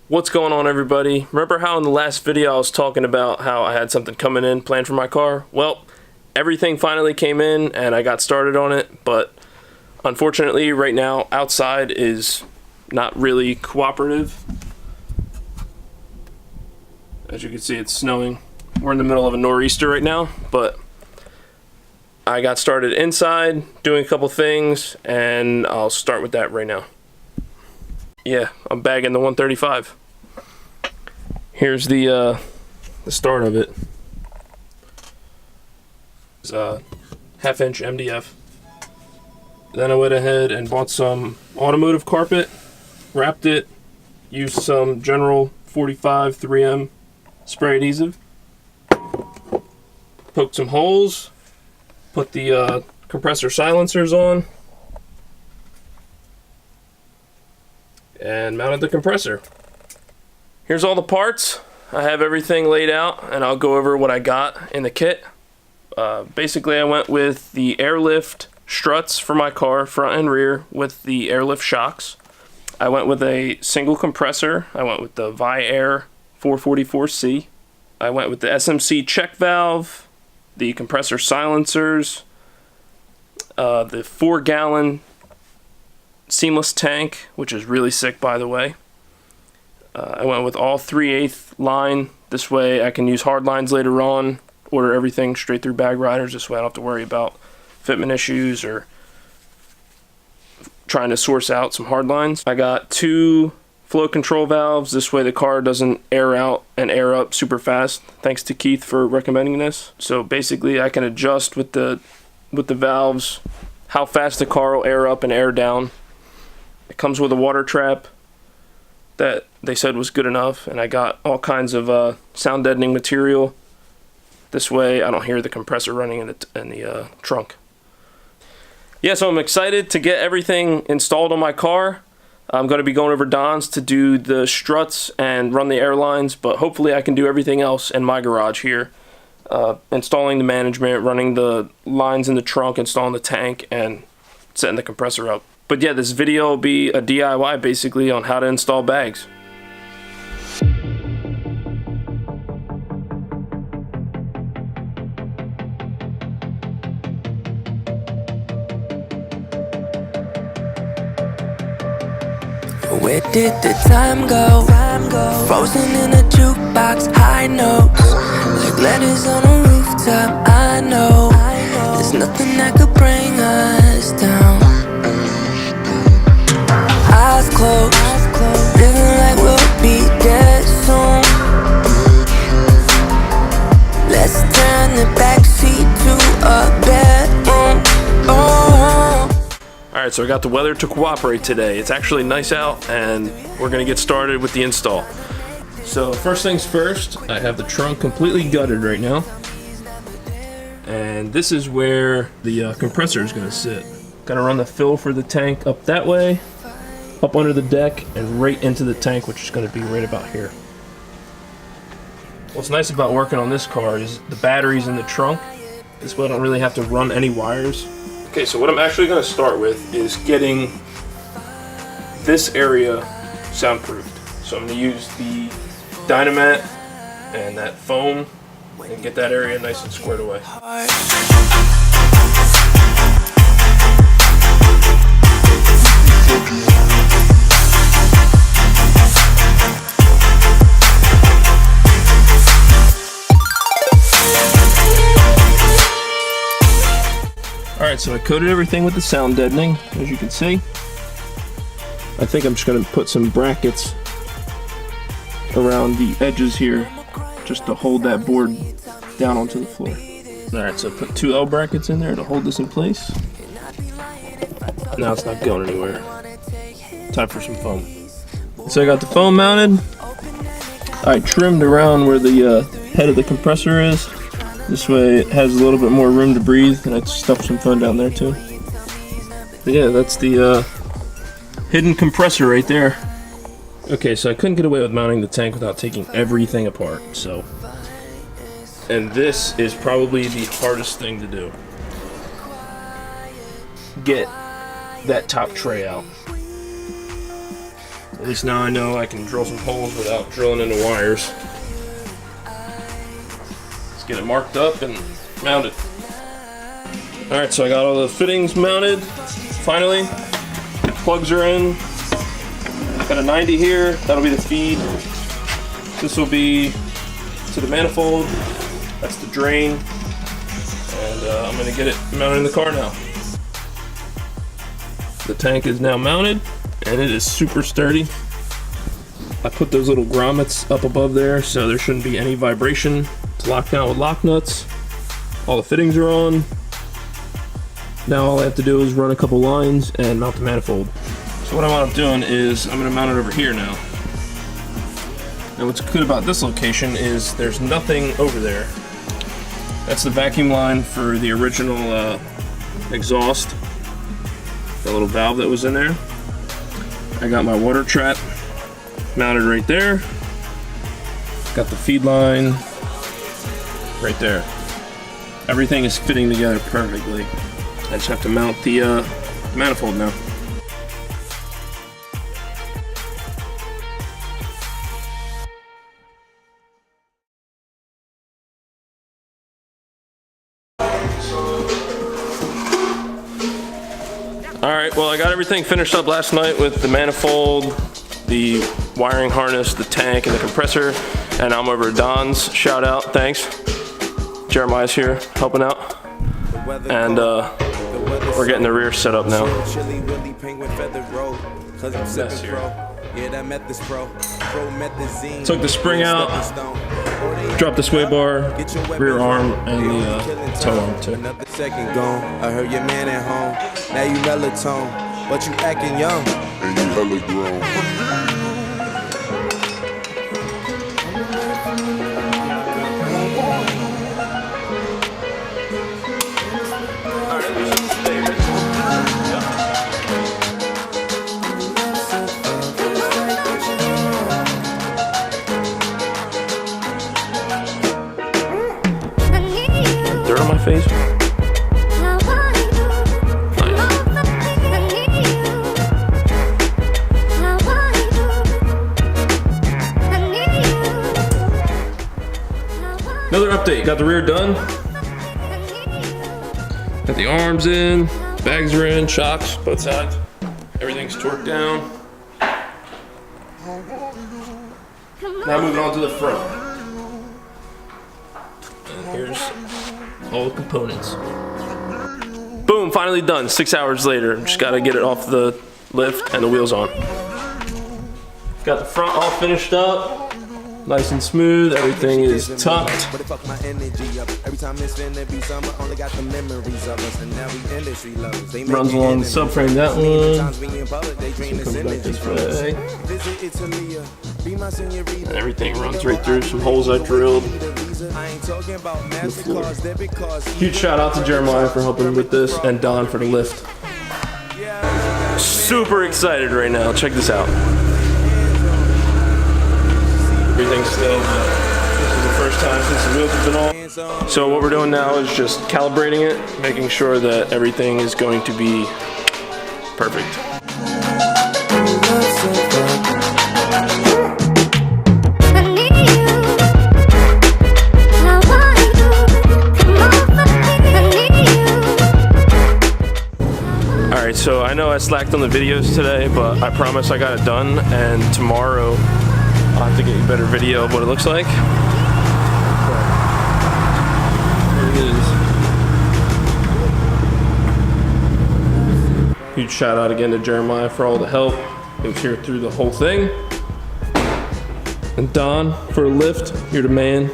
What's going on, everybody? Remember how in the last video I was talking about how I had something coming in planned for my car? Well, everything finally came in and I got started on it, but unfortunately right now outside is not really cooperative. As you can see, it's snowing. We're in the middle of a nor'easter right now, but I got started inside doing a couple things and I'll start with that right now. Yeah, I'm bagging the 135. Here's the start of it. It's a half-inch MDF. Then I went ahead and bought some automotive carpet, wrapped it, used some general 45 3M spray adhesive, poked some holes, put the compressor silencers on, and mounted the compressor. Here's all the parts. I have everything laid out and I'll go over what I got in the kit. Basically I went with the airlift struts for my car, front and rear, with the airlift shocks. I went with a single compressor. I went with the Vi-Air 444C. I went with the SMC check valve, the compressor silencers, the 4-gallon seamless tank, which is really sick, by the way. I went with all 3/8 line. This way I can use hard lines later on, order everything straight through Bag Riders. This way I don't have to worry about fitment issues or trying to source out some hard lines. I got 2 flow control valves. This way the car doesn't air out and air up super fast. Thanks to Keith for recommending this. So basically I can adjust with the valves how fast the car will air up and air down. It comes with a water trap that they said was good enough, and I got all kinds of sound deadening material. This way I don't hear the compressor running in the trunk. Yeah, so I'm excited to get everything installed on my car. I'm going to be going over Don's to do the struts and run the airlines, but hopefully I can do everything else in my garage here. Installing the management, running the lines in the trunk, installing the tank, and setting the compressor up. But yeah, this video will be a DIY basically on how to install bags. Where did the time go? Frozen in a jukebox, high notes, like letters on a rooftop. I know there's nothing that could bring us down. Eyes closed, living like we'll be dead soon. Let's turn the backseat to a bedroom. Oh. Alright, so I got the weather to cooperate today. It's actually nice out and we're gonna get started with the install. So first things first, I have the trunk completely gutted right now. And this is where the compressor is gonna sit. Gonna run the fill for the tank up that way, up under the deck, and right into the tank, which is gonna be right about here. What's nice about working on this car is the battery's in the trunk. This way I don't really have to run any wires. Okay, so what I'm actually going to start with is getting this area soundproofed. So I'm going to use the Dynamat and that foam and get that area nice and squared away. Alright, so I coated everything with the sound deadening, as you can see. I think I'm just going to put some brackets around the edges here, just to hold that board down onto the floor. Alright, so I put 2 L brackets in there to hold this in place. Now it's not going anywhere. Time for some foam. So I got the foam mounted. I trimmed around where the head of the compressor is. This way it has a little bit more room to breathe, and I stuffed some foam down there too. But yeah, that's the hidden compressor right there. Okay, so I couldn't get away with mounting the tank without taking everything apart, so. And this is probably the hardest thing to do. Get that top tray out. At least now I know I can drill some holes without drilling into wires. Let's get it marked up and mounted. Alright, so I got all the fittings mounted. Finally, plugs are in. Got a 90 here, that'll be the feed. This will be to the manifold. That's the drain. And I'm gonna get it mounted in the car now. The tank is now mounted and it is super sturdy. I put those little grommets up above there so there shouldn't be any vibration. It's locked down with lock nuts. All the fittings are on. Now all I have to do is run a couple lines and mount the manifold. So what I wound up doing is I'm gonna mount it over here now. And what's good about this location is there's nothing over there. That's the vacuum line for the original exhaust. The little valve that was in there. I got my water trap mounted right there. Got the feed line right there. Everything is fitting together perfectly. I just have to mount the manifold now. Alright, well I got everything finished up last night with the manifold, the wiring harness, the tank, and the compressor, and I'm over at Don's. Shout out, thanks. Jeremiah's here helping out. And we're getting the rear set up now. Mess here. Took the spring out, dropped the sway bar, rear arm, and the toe arm too. I heard your man at home. Now you melatonin, but you acting young. And you hella grown. Dirt on my face. Another update, got the rear done. Got the arms in, bags are in, shocks, both sides. Everything's torqued down. Now moving on to the front. And here's all the components. Boom, finally done, 6 hours later. Just gotta get it off the lift and the wheels on. Got the front all finished up. Nice and smooth, everything is tucked. Runs along the subframe, that one. Comes back this way. And everything runs right through some holes I drilled. Huge shout out to Jeremiah for helping with this and Don for the lift. Super excited right now, check this out. Everything's still, this is the first time since the wheels have been on. So what we're doing now is just calibrating it, making sure that everything is going to be perfect. Alright, so I know I slacked on the videos today, but I promise I got it done, and tomorrow I'll have to get you a better video of what it looks like. There it is. Huge shout out again to Jeremiah for all the help. He was here through the whole thing. And Don for a lift, you're the man.